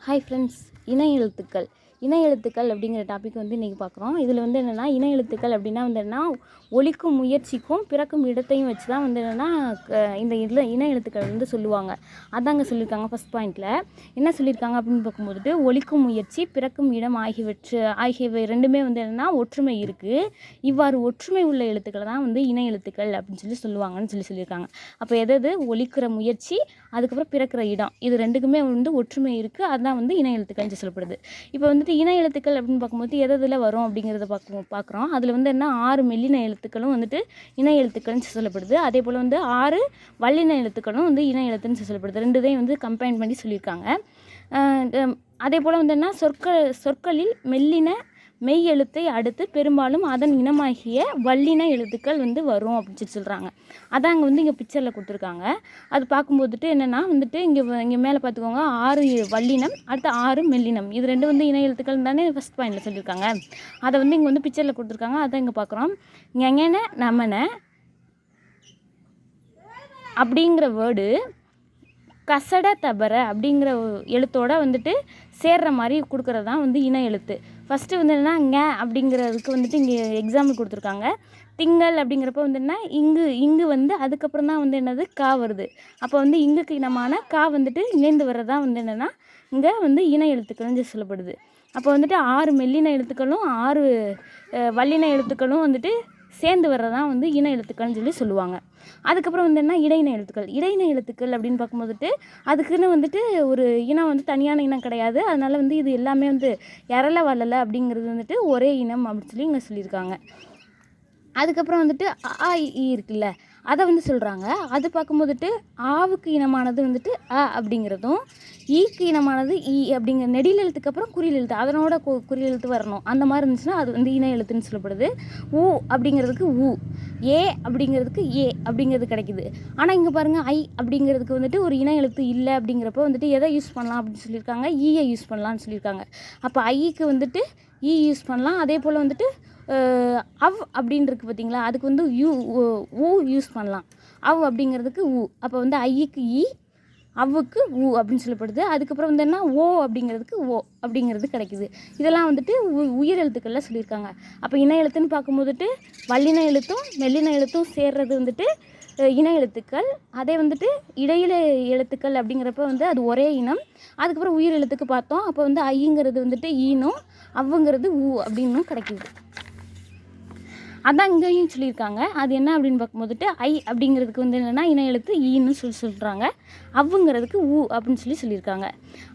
Hi friends, இணை எழுத்துக்கள். இணை எழுத்துக்கள் அப்படிங்கிற டாபிக் வந்து இன்றைக்கி பார்க்குறோம். இதில் வந்து என்னென்னா, இணை எழுத்துக்கள் அப்படின்னா வந்து என்னென்னா, ஒலிக்கும் முயற்சிக்கும் பிறக்கும் இடத்தையும் வச்சு தான் வந்து என்னென்னா இந்த இதில் இணை எழுத்துக்கள் வந்து சொல்லுவாங்க. அதாங்க சொல்லியிருக்காங்க. ஃபஸ்ட் பாயிண்டில் என்ன சொல்லியிருக்காங்க அப்படின்னு பார்க்கும்போது, ஒலிக்கும் முயற்சி பிறக்கும் இடம் ஆகியவை ரெண்டுமே வந்து என்னென்னா ஒற்றுமை இருக்குது. இவ்வாறு ஒற்றுமை உள்ள எழுத்துக்களை தான் வந்து இணை எழுத்துக்கள் அப்படின்னு சொல்லுவாங்கன்னு சொல்லியிருக்காங்க. அப்போ எது ஒலிக்கிற முயற்சி, அதுக்கப்புறம் பிறக்கிற இடம், இது ரெண்டுக்குமே வந்து ஒற்றுமை இருக்குது. அதுதான் வந்து இணை எழுத்துக்கள்னு சொல்லப்படுது. இப்போ வந்துட்டு இணை எழுத்துக்கள் அப்படின்னு பார்க்கும்போது எதில் வரும் அப்படிங்கிறத பார்க்குறோம். அதில் வந்து என்ன 6 மெல்லின எழுத்துக்களும் வந்துட்டு இணை எழுத்துக்கள்னு சொல்லப்படுது. அதே போல் வந்து 6 வல்லின எழுத்துக்களும் வந்து இணை எழுத்துன்னு சொல்லப்படுது. ரெண்டுதையும் வந்து கம்பைன் பண்ணி சொல்லியிருக்காங்க. அதே போல் வந்து என்ன சொற்களில் மெல்லின மெய் எழுத்தை அடுத்து பெரும்பாலும் அதன் இனமாகிய வல்லின எழுத்துக்கள் வந்து வரும் அப்படின்னு சொல்கிறாங்க. அதான் அங்கே வந்து இங்கே பிக்சரில் கொடுத்துருக்காங்க. அது பார்க்கும்போதுட்டு என்னென்னா வந்துட்டு இங்கே மேலே பார்த்துக்கோங்க, 6 வல்லினம் அடுத்து 6 மெல்லினம், இது ரெண்டு வந்து இணை எழுத்துக்கள் தானே ஃபஸ்ட் பாயிண்டில் சொல்லியிருக்காங்க. அதை வந்து இங்கே வந்து பிக்சரில் கொடுத்துருக்காங்க. அதான் இங்கே பார்க்குறோம். ஞெஞன நமன அப்படிங்கிற வேர்டு கசட தபர அப்படிங்கிற எழுத்தோட வந்துட்டு சேர்ற மாதிரி கொடுக்குறது தான் வந்து இணை எழுத்து. ஃபஸ்ட்டு வந்து என்னென்னா அப்படிங்கிறதுக்கு வந்துட்டு இங்கே எக்ஸாம்பிள் கொடுத்துருக்காங்க. திங்கள் அப்படிங்கிறப்ப வந்து என்ன இங்கு வந்து அதுக்கப்புறம் தான் வந்து என்னது கா வருது. அப்போ வந்து இங்குக்கு இனமான கா வந்துட்டு இணைந்து வர்றதான் வந்து என்னென்னா இங்கே வந்து இணை எழுத்துக்கள்னு சொல்லப்படுது. அப்போ வந்துட்டு 6 மெல்லின எழுத்துக்களும் 6 வல்லின எழுத்துக்களும் வந்துட்டு சேர்ந்து வர்றதான் வந்து இணை எழுத்துக்கள்னு சொல்லுவாங்க. அதுக்கப்புறம் வந்து என்ன இடையின எழுத்துக்கள். இடையின எழுத்துக்கள் அப்படின்னு பார்க்கும்போதுட்டு அதுக்குன்னு வந்துட்டு ஒரு இனம் வந்து தனியான இனம் கிடையாது. அதனால் வந்து இது எல்லாமே வந்து எரல வளலை அப்படிங்கிறது வந்துட்டு ஒரே இனம் அப்படின்னு இங்கே சொல்லியிருக்காங்க. அதுக்கப்புறம் வந்துட்டு அ இ இருக்குல்ல, அதை வந்து சொல்கிறாங்க. அது பார்க்கும்போதுட்டு ஆவுக்கு இனமானது வந்துட்டு அ அப்படிங்கிறதும், ஈக்கு இனமானது இ அப்படிங்கிற நெடில் எழுத்துக்கு அப்புறம் குறில் எழுத்து, அதனோட குறில் எழுத்து வரணும். அந்த மாதிரி இருந்துச்சுன்னா அது வந்து இணை எழுத்துன்னு சொல்லப்படுது. ஊ அப்படிங்கிறதுக்கு ஊ, ஏ அப்படிங்கிறதுக்கு ஏ அப்படிங்கிறது கிடைக்குது. ஆனால் இங்கே பாருங்கள், ஐ அப்படிங்கிறதுக்கு வந்துட்டு ஒரு இணை எழுத்து இல்லை. அப்படிங்கிறப்ப வந்துட்டு எதை யூஸ் பண்ணலாம் அப்படின்னு சொல்லியிருக்காங்க, ஈயை யூஸ் பண்ணலான்னு சொல்லியிருக்காங்க. அப்போ ஐக்கு வந்துட்டு ஈ யூஸ் பண்ணலாம். அதே போல் வந்துட்டு அவ் அப்படின்னு இருக்குது பார்த்தீங்களா, அதுக்கு வந்து ஊ யூஸ் பண்ணலாம். அவ் அப்படிங்கிறதுக்கு ஊ. அப்போ வந்து ஐக்கு ஈ, அவ்வுக்கு ஊ அப்படின்னு சொல்லப்படுது. அதுக்கப்புறம் வந்து என்ன ஓ அப்படிங்கிறதுக்கு ஓ அப்படிங்கிறது கிடைக்குது. இதெல்லாம் வந்துட்டு உயிர் எழுத்துக்களில் சொல்லியிருக்காங்க. அப்போ இணை எழுத்துன்னு பார்க்கும்போதுட்டு வல்லின எழுத்தும் மெல்லின எழுத்தும் சேர்றது வந்துட்டு இணை எழுத்துக்கள். அதே வந்துட்டு இடையில எழுத்துக்கள் அப்படிங்கிறப்ப வந்து அது ஒரே இனம். அதுக்கப்புறம் உயிர் எழுத்துக்கு பார்த்தோம். அப்போ வந்து ஐங்கிறது வந்துட்டு ஈனும், அவ்வுங்கிறது ஊ அப்படின்னும் கிடைக்குது. அதான் இங்கேயும் சொல்லியிருக்காங்க. அது என்ன அப்படின்னு பார்க்கும்போதுட்டு ஐ அப்படிங்கிறதுக்கு வந்து என்னென்னா இணை எழுத்து ஈன்னு சொல்கிறாங்க. அவ்வுங்கிறதுக்கு ஊ அப்படின்னு சொல்லியிருக்காங்க.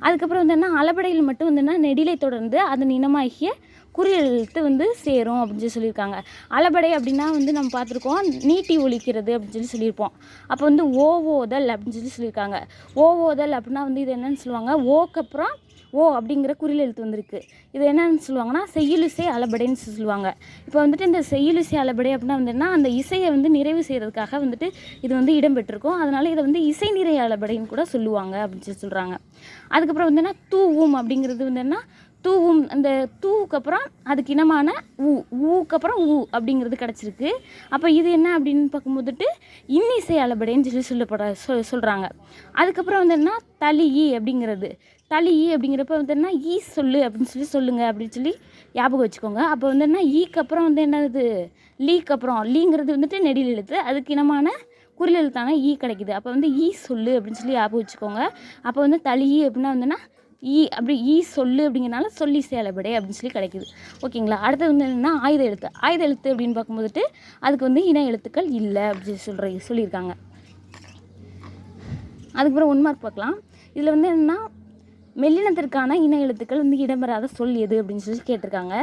அதுக்கப்புறம் வந்து என்ன அளபடையில் மட்டும் வந்து என்ன நெடிலை தொடர்ந்து அதன் இனமாகிய குறில் எழுத்து வந்து சேரும் அப்படின்னு சொல்லியிருக்காங்க. அளபடை அப்படின்னா வந்து நம்ம பார்த்துருக்கோம், நீட்டி ஒலிக்கிறது அப்படின்னு சொல்லியிருப்போம். அப்போ வந்து ஓவோதல் அப்படின்னு சொல்லியிருக்காங்க. ஓவோதல் அப்படின்னா வந்து இது என்னன்னு சொல்லுவாங்க, ஓக்கப்புறம் ஓ அப்படிங்கிற குறில் எழுத்து வந்திருக்கு. இது என்னன்னு சொல்லுவாங்கன்னா செய்யுளிசை அளபடைன்னு சொல்லுவாங்க. இப்போ வந்துட்டு இந்த செய்யுளிசை அளபடை அப்படின்னா வந்துன்னா அந்த இசையை வந்து நிறைவு செய்கிறதுக்காக வந்துட்டு இது வந்து இடம்பெற்றிருக்கும். அதனால இதை வந்து இசை நிறை அளபடைன்னு கூட சொல்லுவாங்க அப்படின்னு சொல்கிறாங்க. அதுக்கப்புறம் வந்துன்னா தூவும் அப்படிங்கிறது வந்துன்னா தூவும், அந்த தூவுக்கு அப்புறம் அதுக்கு இனமான ஊக்கு அப்புறம் ஊ அப்படிங்கிறது கிடச்சிருக்கு. அப்போ இது என்ன அப்படின்னு பார்க்கும்போதுட்டு இன்னிசை அளபடைன்னு சொல்கிறாங்க. அதுக்கப்புறம் வந்து என்ன தலியி அப்படிங்கிறது, தலியி அப்படிங்கிறப்ப வந்து என்ன ஈ சொல்லு அப்படின்னு சொல்லுங்க அப்படின்னு ஞாபகம் வச்சுக்கோங்க. அப்போ வந்து என்ன ஈக்கு அப்புறம் வந்து என்னது லீக்கு அப்புறம் லீங்கிறது வந்துட்டு நெடில் எழுத்து, அதுக்கு இனமான குறில் எழுத்தான ஈ கிடைக்குது. அப்போ வந்து ஈ சொல்லு அப்படின்னு ஞாபகம் வச்சுக்கோங்க. அப்போ வந்து தலியி அப்படின்னா வந்துன்னா ஈ அப்படி ஈ சொல்லு அப்படிங்கிறனால சொல்லி சேலபடை அப்படின்னு கிடைக்குது. ஓகேங்களா. அடுத்தது வந்து என்னென்னா ஆயுத எழுத்து. ஆயுத எழுத்து அப்படின்னு பார்க்கும்போதுட்டு அதுக்கு வந்து இணை எழுத்துக்கள் இல்லை அப்படின்னு சொல்லியிருக்காங்க. அதுக்கப்புறம் 1 மார்க் பார்க்கலாம். இதில் வந்து என்னென்னா மெல்லினத்திற்கான இணை எழுத்துக்கள் வந்து இடம்பெறாத சொல் எது அப்படின்னு கேட்டிருக்காங்க.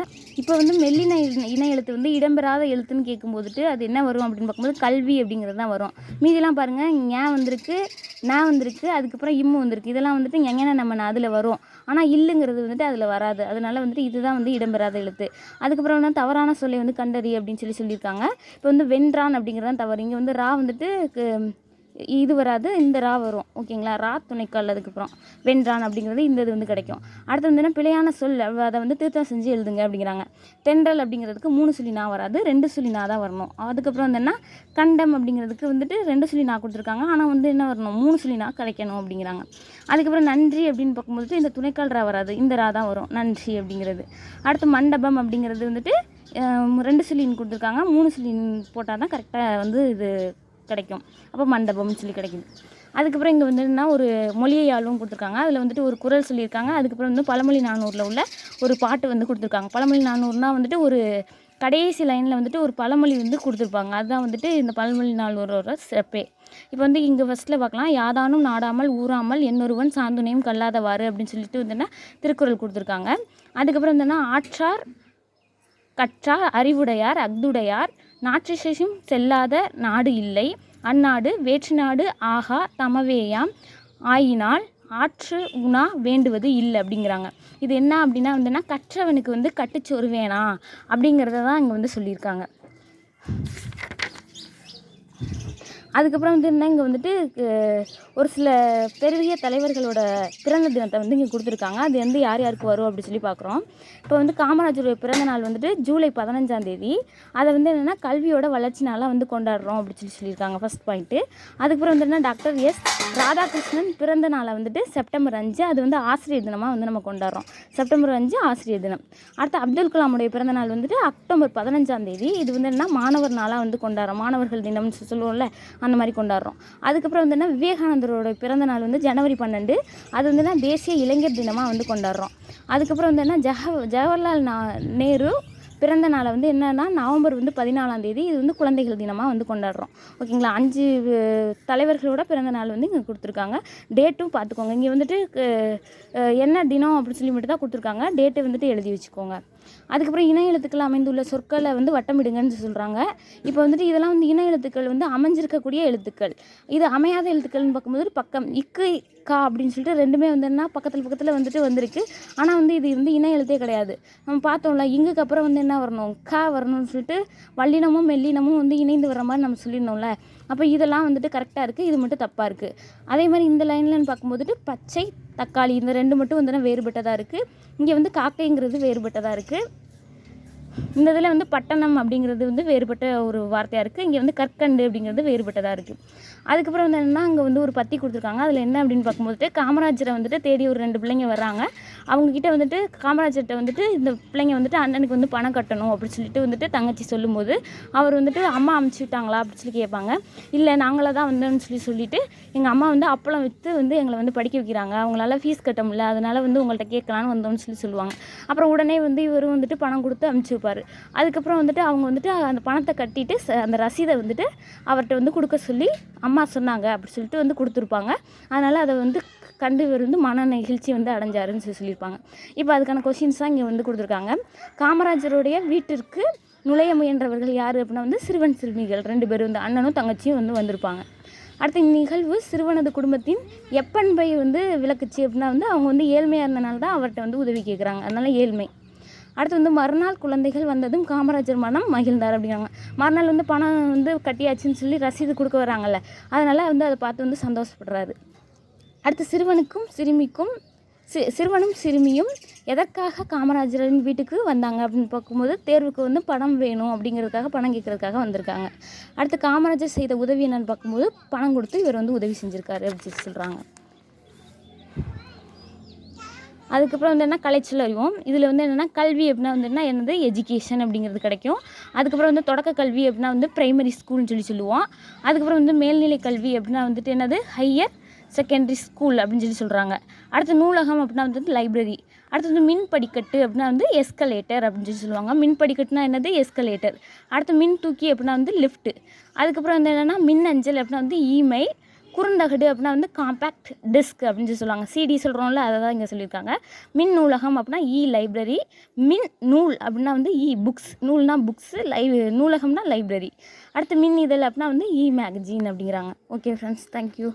இப்போ வந்து மெல்லின இணை எழுத்து வந்து இடம்பெறாத எழுத்துன்னு கேட்கும்போதுட்டு அது என்ன வரும் அப்படின்னு பார்க்கும்போது கல்வி அப்படிங்கிறது தான் வரும். மீதிலாம் பாருங்கள், ஞ வந்திருக்கு, நான் வந்திருக்கு, அதுக்கப்புறம் இம்மு வந்திருக்கு. இதெல்லாம் வந்துட்டு ஞெஞன நம்ம அதில் வரும். ஆனால் இல்லுங்கிறது வந்துட்டு அதில் வராது. அதனால வந்துட்டு இதுதான் வந்து இடம்பெறாத எழுத்து. அதுக்கப்புறம் வந்து தவறான சொல்லை வந்து கண்டறி அப்படின்னு சொல்லியிருக்காங்க. இப்போ வந்து வென்றான் அப்படிங்கிறது தான் தவறு. இங்கே வந்து ரா வந்துட்டு இது வராது, இந்த ரா வரும். ஓகேங்களா, ரா துணைக்கால் அதுக்கப்புறம் வென்றான் அப்படிங்கிறது இந்த இது வந்து கிடைக்கும். அடுத்து வந்து பிழையான சொல் அதை வந்து திருத்தம் செஞ்சு எழுதுங்க அப்படிங்கிறாங்க. தென்றல் அப்படிங்கிறதுக்கு 3 சொல்லி நான் வராது, 2 சொல்லி நான் தான் வரணும். அதுக்கப்புறம் வந்து கண்டம் அப்படிங்கிறதுக்கு வந்துட்டு 2 சொல்லி நான் கொடுத்துருக்காங்க, ஆனால் வந்து என்ன வரணும், 3 சொல்லி நான் கிடைக்கணும் அப்படிங்கிறாங்க. அதுக்கப்புறம் நன்றி அப்படின்னு பார்க்கும்போது இந்த துணைக்கால் ரா வராது, இந்த ரா தான் வரும், நன்றி அப்படிங்கிறது. அடுத்து மண்டபம் அப்படிங்கிறது வந்துட்டு 2 சொல்லின்னு கொடுத்துருக்காங்க, 3 சொல்லின்னு போட்டால் தான் கரெக்டாக வந்து இது கிடைக்கும். அப்போ மண்டபம்னு சொல்லி கிடைக்குது. அதுக்கப்புறம் இங்கே வந்து ஒரு மொழியாலும் கொடுத்துருக்காங்க, அதில் வந்துட்டு ஒரு குறள் சொல்லியிருக்காங்க. அதுக்கப்புறம் வந்து பழமொழி 400 உள்ள ஒரு பாட்டு வந்து கொடுத்துருக்காங்க. பழமொழி 400னா வந்துட்டு ஒரு கடைசி லைனில் வந்துட்டு ஒரு பழமொழி வந்து கொடுத்துருப்பாங்க, அதுதான் வந்துட்டு இந்த பழமொழி 400 சிறப்பே. இப்போ வந்து இங்கே ஃபஸ்ட்டில் பார்க்கலாம், யாதானும் நாடாமல் ஊறாமல் என்னொருவன் சாந்துணையும் கல்லாதவாறு அப்படின்னு சொல்லிட்டு வந்துன்னா திருக்குறள் கொடுத்துருக்காங்க. அதுக்கப்புறம் வந்துன்னா ஆற்றார் கற்றார் அறிவுடையார் அஃதுடையார் நாற்றிசையும் செல்லாத நாடு இல்லை, அந்நாடு வேற்று நாடு ஆகா தமவேயாம் ஆயினால் ஆற்று உணா வேண்டுவது இல்லை அப்படிங்கிறாங்க. இது என்ன அப்படின்னா வந்துன்னா கற்றவனுக்கு வந்து கட்டுச்சோறு வேணாம் அப்படிங்கிறத தான் இங்கே வந்து சொல்லியிருக்காங்க. அதுக்கப்புறம் வந்து என்ன இங்கே வந்துட்டு ஒரு சில பெரிய தலைவர்களோட பிறந்த தினத்தை வந்து இங்கே கொடுத்துருக்காங்க. அது வந்து யார் யாருக்கு வரும் அப்படி சொல்லி பார்க்குறோம். இப்போ வந்து காமராஜருடைய பிறந்த நாள் வந்துட்டு ஜூலை 15ஆம் தேதி. அதை வந்து என்னென்னா கல்வியோட வளர்ச்சி நாளாக வந்து கொண்டாடுறோம் அப்படி சொல்லியிருக்காங்க, ஃபஸ்ட் பாயிண்ட்டு. அதுக்கப்புறம் வந்து என்ன டாக்டர் எஸ் ராதாகிருஷ்ணன் பிறந்த நாளை வந்துட்டு செப்டம்பர் 5, அது வந்து ஆசிரியர் தினமாக வந்து நம்ம கொண்டாடுறோம். செப்டம்பர் 5 ஆசிரியர் தினம். அடுத்து அப்துல் கலாமுடைய பிறந்த நாள் வந்துட்டு அக்டோபர் 15ஆம் தேதி. இது வந்து என்ன மாணவர் நாளாக வந்து கொண்டாடுறோம், மாணவர்கள் தினம்னு சொல்லுவோம்ல அந்த மாதிரி கொண்டாடுறோம். அதுக்கப்புறம் வந்து என்ன விவேகானந்தரோட பிறந்த நாள் வந்து ஜனவரி 12, அது வந்து தேசிய இளைஞர் தினமாக வந்து கொண்டாடுறோம். அதுக்கப்புறம் வந்து என்ன ஜவஹர்லால் நேரு பிறந்த நாளை வந்து என்னென்னா நவம்பர் வந்து 14ஆம் தேதி, இது வந்து குழந்தைகள் தினமாக வந்து கொண்டாடுறோம். ஓகேங்களா, 5 தலைவர்களோட பிறந்த நாள் வந்து இங்கே கொடுத்துருக்காங்க. டேட்டும் பார்த்துக்கோங்க, இங்கே வந்துட்டு என்ன தினம் அப்படின்னு சொல்லி மட்டும் தான் கொடுத்துருக்காங்க, டேட்டு வந்துட்டு எழுதி வச்சுக்கோங்க. அதுக்கப்புறம் இன எழுத்துக்கள் அமைந்துள்ள சொற்களை வந்து வட்டமிடுங்கன்னு சொல்கிறாங்க. இப்போ வந்துட்டு இதெல்லாம் வந்து இன எழுத்துக்கள் வந்து அமைஞ்சிருக்கக்கூடிய எழுத்துக்கள். இது அமையாத எழுத்துக்கள்னு பார்க்கும்போது பக்கம் இக்கு கா அப்படின்னு சொல்லிட்டு ரெண்டுமே வந்து என்ன பக்கத்தில் வந்துட்டு வந்திருக்கு. ஆனால் வந்து இது வந்து இன எழுத்தே கிடையாது. நம்ம பார்த்தோம்ல, இங்குக்கு அப்புறம் வந்து என்ன வரணும், கா வரணும்னு சொல்லிட்டு வல்லினமும் மெல்லினமும் வந்து இணைந்து வர மாதிரி நம்ம சொல்லிடணும்ல. அப்போ இதெல்லாம் வந்துட்டு கரெக்டாக இருக்குது, இது மட்டும் தப்பாக இருக்குது. அதே மாதிரி இந்த லைன்லன்னு பார்க்கும்போதுட்டு பச்சை தக்காளி இந்த 2 மட்டும் வந்து வேறுபட்டதாக இருக்குது. இங்கே வந்து காக்கைங்கிறது வேறுபட்டதாக இருக்குது. இந்த இதில் வந்து பட்டணம் அப்படிங்கிறது வந்து வேறுபட்ட ஒரு வார்த்தையாக இருக்குது. இங்கே வந்து கற்கண்டு அப்படிங்கிறது வேறுபட்டதாக இருக்குது. அதுக்கப்புறம் வந்து என்னென்னா அங்கே வந்து ஒரு பத்தி கொடுத்துருக்காங்க. அதில் என்ன அப்படின்னு பார்க்கும்போது காமராஜரை வந்துட்டு தேடி ஒரு 2 பிள்ளைங்க வர்றாங்க. அவங்கக்கிட்ட வந்துட்டு காமராஜர்கிட்ட வந்துட்டு இந்த பிள்ளைங்க வந்துட்டு அண்ணனுக்கு வந்து பணம் கட்டணும் அப்படின்னு சொல்லிட்டு வந்துட்டு தங்கச்சி சொல்லும்போது அவர் வந்துட்டு அம்மா அமுச்சு விட்டாங்களா அப்படின்னு சொல்லி கேட்பாங்க. இல்லை நாங்களாக தான் வந்தோன்னு சொல்லிட்டு எங்கள் அம்மா வந்து அப்பளம் விற்று வந்து எங்களை வந்து படிக்க வைக்கிறாங்க, அவங்களால ஃபீஸ் கட்ட முடியல, அதனால் வந்து உங்கள்கிட்ட கேட்கலான்னு வந்தோம்னு சொல்லுவாங்க. அப்புறம் உடனே வந்து இவரும் வந்துட்டு பணம் கொடுத்து அமுச்சு வைப்பார். அதுக்கப்புறம் வந்துட்டு அவங்க வந்துட்டு அந்த பணத்தை கட்டிட்டு அந்த ரசீதை வந்துட்டு அவர்கிட்ட வந்து கொடுக்க சொல்லி அம்மா சொன்னாங்க அப்படி சொல்லிட்டு வந்து கொடுத்துருப்பாங்க. அதனால் அதை வந்து கண்டு இவர் வந்து மன நெகிழ்ச்சி வந்து அடைஞ்சாருன்னு சொல்லியிருப்பாங்க. இப்போ அதுக்கான கொஷின்ஸ் தான் இங்கே வந்து கொடுத்துருக்காங்க. காமராஜருடைய வீட்டிற்கு நுழைய முயன்றவர்கள் யார் அப்படின்னா வந்து சிறுவன் சிறுமிகள் 2 பேர் வந்து அண்ணனும் தங்கச்சியும் வந்து வந்திருப்பாங்க. அடுத்த நிகழ்வு சிறுவனது குடும்பத்தின் எப்பண்பை வந்து விளக்குச்சு அப்படின்னா வந்து அவங்க வந்து ஏழ்மையாக இருந்தனால தான் அவர்கிட்ட வந்து உதவி கேட்குறாங்க, அதனால ஏழ்மை. அடுத்து வந்து மறுநாள் குழந்தைகள் வந்ததும் காமராஜர் மனம் மகிழ்ந்தார் அப்படிங்கிறாங்க. மறுநாள் வந்து பணம் வந்து கட்டியாச்சுன்னு சொல்லி ரசீது கொடுக்க வராங்கல்ல, அதனால் வந்து அதை பார்த்து வந்து சந்தோஷப்படுறாரு. அடுத்து சிறுவனும் சிறுமியும் எதற்காக காமராஜரின் வீட்டுக்கு வந்தாங்க அப்படின்னு பார்க்கும்போது தேர்வுக்கு வந்து பணம் வேணும் அப்படிங்கிறதுக்காக பணம் கேட்குறதுக்காக வந்திருக்காங்க. அடுத்து காமராஜர் செய்த உதவி என்னன்னு பார்க்கும்போது பணம் கொடுத்து இவர் வந்து உதவி செஞ்சுருக்காரு அப்படின்னு சொல்கிறாங்க. அதுக்கப்புறம் வந்து என்ன கலைச்சல் அறிவோம். இதில் வந்து என்னென்னா கல்வி அப்படின்னா வந்து என்னது எஜுகேஷன் அப்படிங்கிறது கிடைக்கும். அதுக்கப்புறம் வந்து தொடக்க கல்வி அப்படின்னா வந்து ப்ரைமரி ஸ்கூல்னு சொல்லுவோம். அதுக்கப்புறம் வந்து மேல்நிலை கல்வி அப்படின்னா வந்துட்டு என்னது ஹையர் செகண்டரி ஸ்கூல் அப்படின்னு சொல்கிறாங்க. அடுத்து நூலகம் அப்படின்னா வந்து லைப்ரரி. அடுத்து வந்து மின் படிக்கட்டு அப்படின்னா வந்து எஸ்கலேட்டர் அப்படின்னு சொல்லுவாங்க. மின் படிக்கட்டுனா என்னது எஸ்கலேட்டர். அடுத்து மின் தூக்கி அப்படின்னா வந்து லிஃப்ட்டு. அதுக்கப்புறம் வந்து என்னென்னா மின் அஞ்சல் அப்படின்னா வந்து இமெயில். குறுந்தகடு அப்படின்னா வந்து காம்பேக்ட் டிஸ்க் அப்படின்னு சொல்லுவாங்க. சிடி சொல்கிறோம்ல, அதை தான் இங்கே சொல்லியிருக்காங்க. மின் நூலகம் அப்படின்னா லைப்ரரி. மின் நூல் அப்படின்னா வந்து புக்ஸ். நூல்னா புக்ஸு, நூலகம்னா லைப்ரரி. அடுத்து மின் இதழ் அப்படின்னா வந்து மேகஜின் அப்படிங்கிறாங்க. Okay friends, thank you.